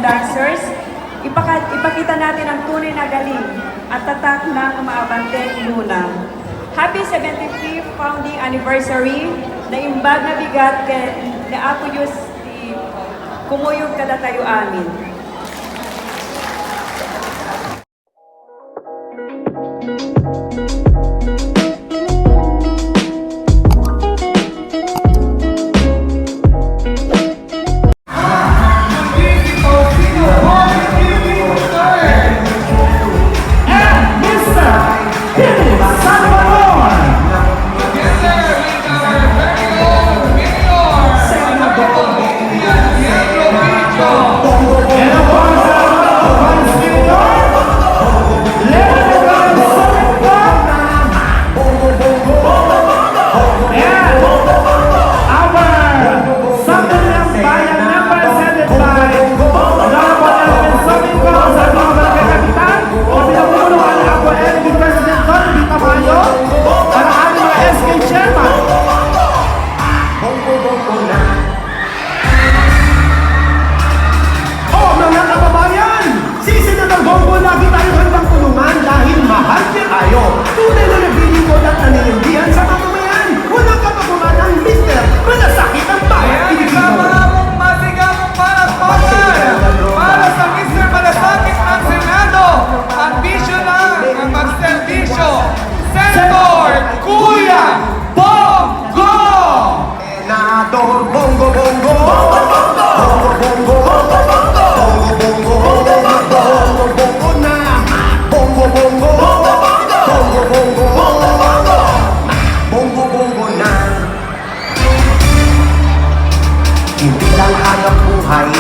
dancers, ipakita natin ang tunay na galing at tatak ng umaabante Luna. Happy 75th founding anniversary na imbag na bigat kay ni Apo Yus di kumuyog kada tayo amin.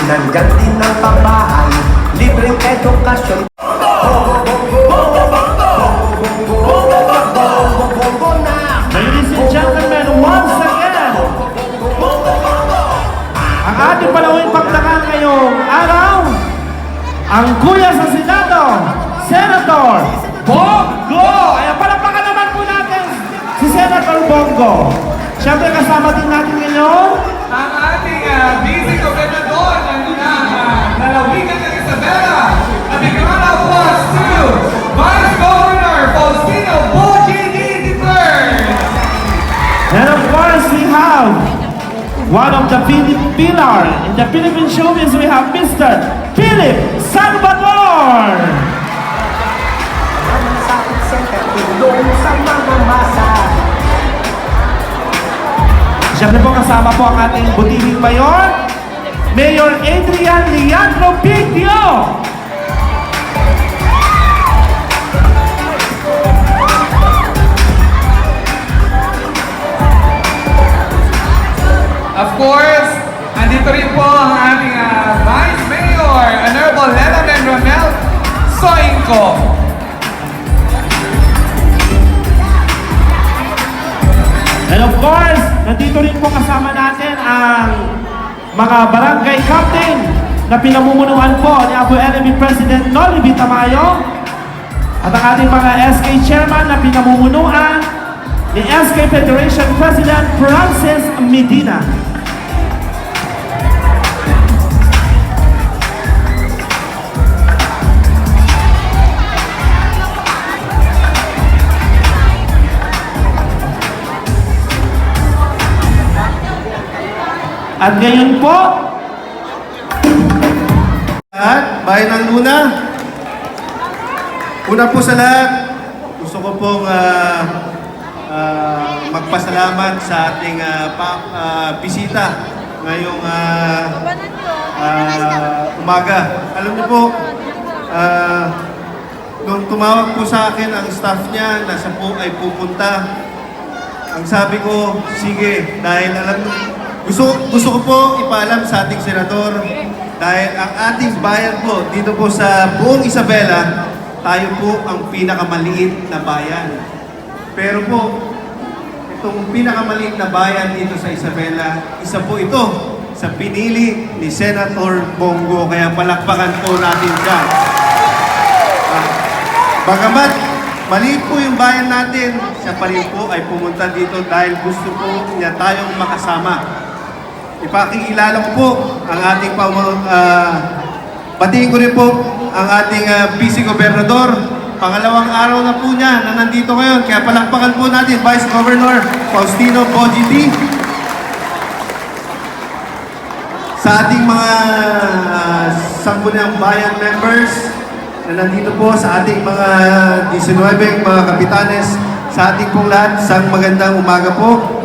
Nandyan din ang pabahay, libreng edukasyon. Ladies and gentlemen, once again, ang ating panawin paktakan ngayong araw, ang kuya sa Senado, Senator Bongo! Ayan, palapakan naman po natin si Senator Bongo. Siyempre kasama din natin ngayon ang ating busy gobernador ng lalawigan ng Isabela. A big round of applause to Vice Governor Faustino Boji III. And of course, we have one of the pillar in the Philippine showbiz. We have Mr. Philip Salvador. Siyempre po kasama po ang ating butihing mayor, Mayor Adrian Leandro Pigdio. Of course, andito rin po ang ating Vice Mayor, Honorable Lelamen Ronel Soinco. And of course, nandito rin po kasama natin ang mga barangay captain na pinamumunuan po ni Apo LME President Noli V. Tamayo at ang ating mga SK Chairman na pinamumunuan ni SK Federation President Francis Medina. At ngayon po, lahat, bayan ng Luna. Una po sa lahat, gusto ko pong magpasalamat sa ating bisita ngayong umaga. Alam niyo po, nung tumawag po sa akin ang staff niya na siya po ay pupunta, ang sabi ko, sige, dahil gusto ko po ipaalam sa ating senador dahil ang ating bayan po dito po sa buong Isabela, tayo po ang pinakamaliit na bayan. Pero po, itong pinakamaliit na bayan dito sa Isabela, isa po ito sa pinili ni Senator Bongo. Kaya palakpakan po natin dyan. Bagamat maliit po yung bayan natin, siya pa rin po ay pumunta dito dahil gusto po niya tayong makasama. Ipakikilala ko po ang ating batiin ko rin po ang ating Vice Gobernador. Pangalawang araw na po niya na nandito ngayon. Kaya palakpakan po natin Vice Governor Faustino Boji D. Sa ating mga Sangguniang Bayan members na nandito po, sa ating mga 19 mga kapitanes, sa ating pong lahat, isang magandang umaga po.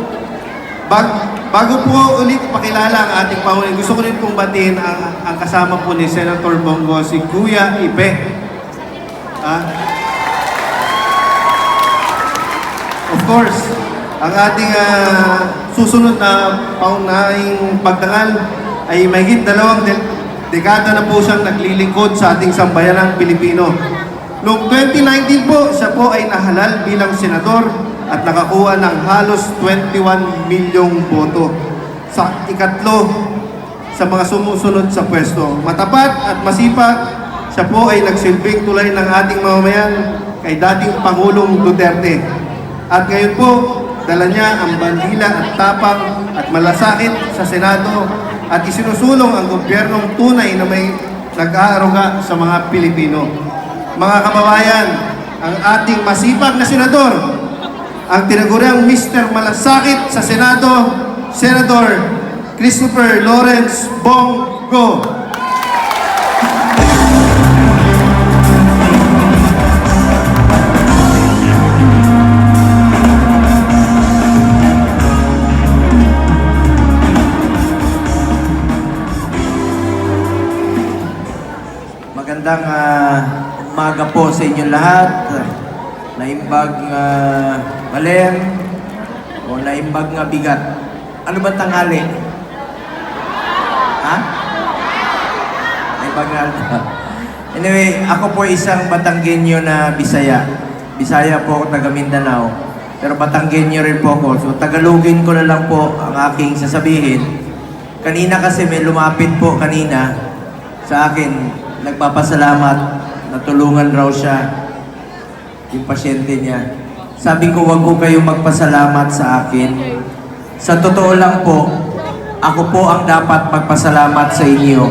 Bago po ulit pakilala ang ating pangunin, gusto ko rin pong batiin ang kasama po ni Senator Bongo, si Kuya Ipe. Of course, ang ating susunod na paunahing pagdangal ay mahigit 2 dekada na po siyang naglilingkod sa ating sambayanang Pilipino. Noong 2019 po, siya po ay nahalal bilang senador at nakakuha ng halos 21 milyong boto sa ikatlo sa mga sumusunod sa pwesto. Matapat at masipag, siya po ay nagsilbing tulay ng ating mamamayan kay dating Pangulong Duterte. At ngayon po, dala niya ang bandila at tapang at malasakit sa Senado at isinusulong ang gobyernong tunay na may nag-aaruga sa mga Pilipino. Mga kababayan, ang ating masipag na senador, ang tinaguriang Mr. Malasakit sa Senado, Senator Christopher Lawrence Bongo. Magandang umaga po sa inyong lahat. Naimbag malem o naimbag nga bigat. Ano ba tanghali? Ha? Naimbag nga. Anyway, ako po isang Batanggenyo na Bisaya. Bisaya po ako, taga Mindanao. Pero Batanggenyo rin po ako. So Tagalogin ko na lang po ang aking sasabihin. Kanina kasi may lumapit po kanina sa akin. Nagpapasalamat, natulungan raw siya, yung pasyente niya. Sabi ko, wag ko kayong magpasalamat sa akin. Sa totoo lang po, ako po ang dapat magpasalamat sa inyo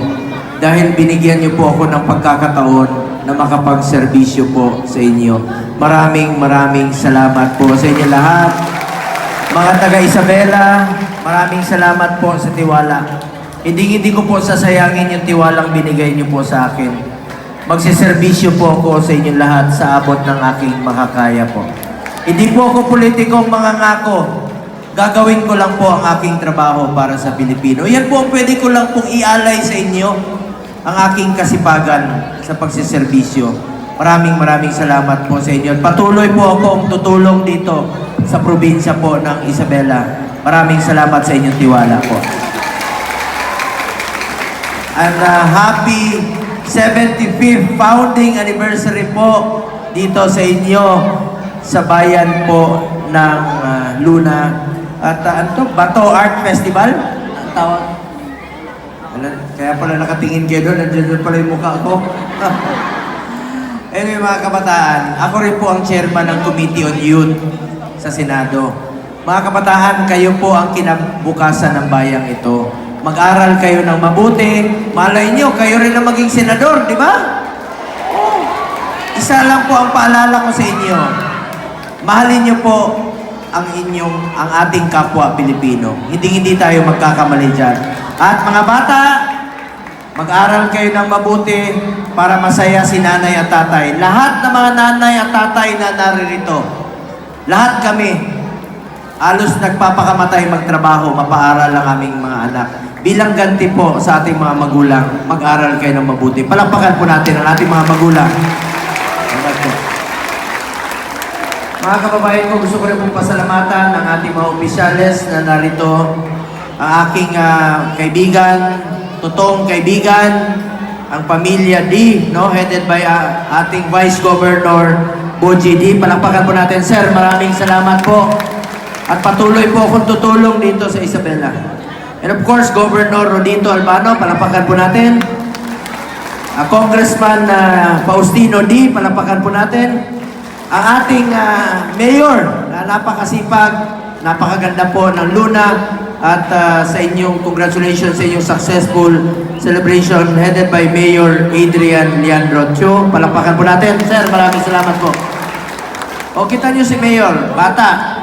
dahil binigyan niyo po ako ng pagkakataon na makapagserbisyo po sa inyo. Maraming salamat po sa inyo lahat. Mga taga Isabela, maraming salamat po sa tiwala. Hindi ko po sasayangin yung tiwalang binigay niyo po sa akin. Magsiservisyo po ako sa inyong lahat sa abot ng aking makakaya po. Hindi po ako politikong mangangako. Gagawin ko lang po ang aking trabaho para sa Pilipino. Yan po ang pwede ko lang pong ialay sa inyo, ang aking kasipagan sa pagsiservisyo. Maraming salamat po sa inyo. Patuloy po akong tutulong dito sa probinsya po ng Isabela. Maraming salamat sa inyong tiwala po. And happy 75th founding anniversary po dito sa inyo sa bayan po ng Luna. At Bato Art Festival? Ang tawag? Kaya pala nakatingin kayo doon, nandiyan pala yung mukha ko. Anyway mga kabataan, ako rin po ang chairman ng Committee on Youth sa Senado. Mga kabataan, kayo po ang kinabukasan ng bayang ito. Mag-aral kayo ng mabuti. Malay nyo, kayo rin ang maging senador, di ba? Oh. Isa lang po ang paalala ko sa inyo. Mahalin nyo po ang ating kapwa Pilipino. Hindi tayo magkakamali dyan. At mga bata, mag-aral kayo ng mabuti para masaya si nanay at tatay. Lahat ng mga nanay at tatay na naririto, lahat kami, halos nagpapakamatay magtrabaho, mapaaral ang aming mga anak. Bilang ganti po sa ating mga magulang, mag-aral kayo ng mabuti. Palakpakan po natin ang ating mga magulang. Mga kababayan ko, gusto ko rin pong pasalamatan ang ating mga opisyales na narito. Ang aking kaibigan, totoong kaibigan, ang pamilya D, no? Headed by ating Vice Governor Boji D. Palakpakan po natin, sir. Maraming salamat po. At patuloy po akong tutulong dito sa Isabela. And of course, Governor Rodito Albano, palakpakan po natin. Congressman Faustino D, palakpakan po natin. Ang ating mayor na napakasipag, napakaganda po ng Luna, at sa inyong congratulations sa inyong successful celebration headed by Mayor Adrian Leandro Chua. Palakpakan po natin. Sir, maraming salamat po. O kita nyo si Mayor, bata.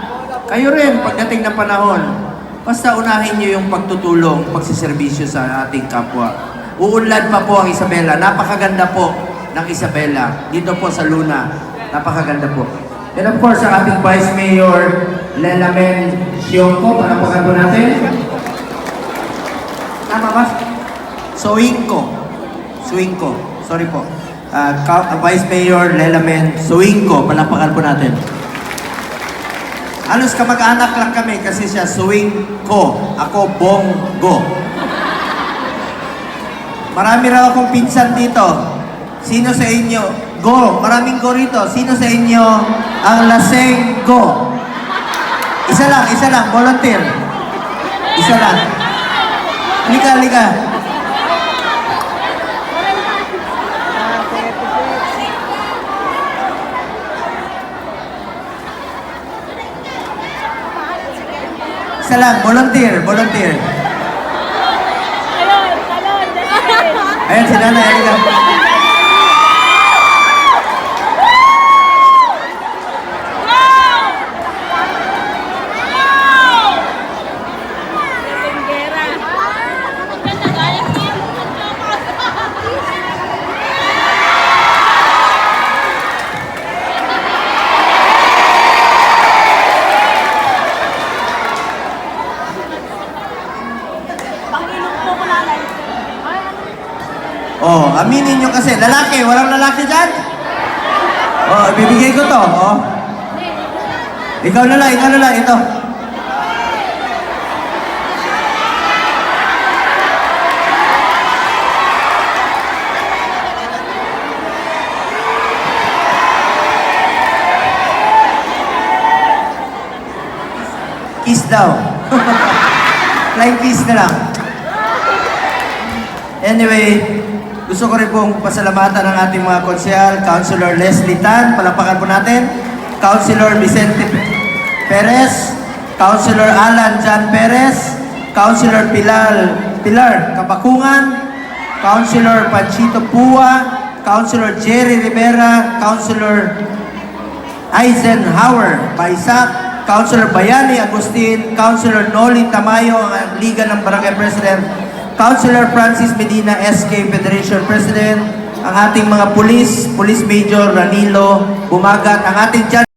Kayo rin, pagdating ng panahon, basta unahin nyo yung pagtutulong, pagsiservisyo sa ating kapwa. Uunlad pa po ang Isabela. Napakaganda po ng Isabela. Dito po sa Luna. Napakaganda po. And of course, ang ating Vice Mayor, Lelamen Sionco. Palakpakan po natin. Tama ba? Soingco. Sorry po. Vice Mayor Lelamen Soingco. Palakpakan po natin. Halos kamag-anak lang kami kasi siya Soingco. Ako Bongo. Marami raw akong pinsan dito. Sino sa inyo? Go. Maraming go rito. Sino sa inyo ang laseng go? Isa lang. Volunteer. Isa lang. Halika. Isa lang. Volunteer. Ayan, si Nanay. Halika. Oh, aminin nyo kasi. Lalaki, walang lalaki dyan? Oh, bibigay ko to. Oh. Ikaw na lang, ito. Kiss daw. Flying kiss na lang. Anyway, gusto ko rin pong pasalamatan ng ating mga konsyal, Councilor Leslie Tan, palakpakan po natin, Councilor Vicente Perez, Councilor Alan Jan Perez, Councilor Pilar Kabakungan, Councilor Panchito Pua, Councilor Jerry Rivera, Councilor Eisenhower Baisak, Councilor Bayani Agustin, Councilor Noli Tamayo, ang Liga ng Barangay President, Councilor Francis Medina, SK Federation President, ang ating mga Police Major Ranilo Bumagat, ang ating Judge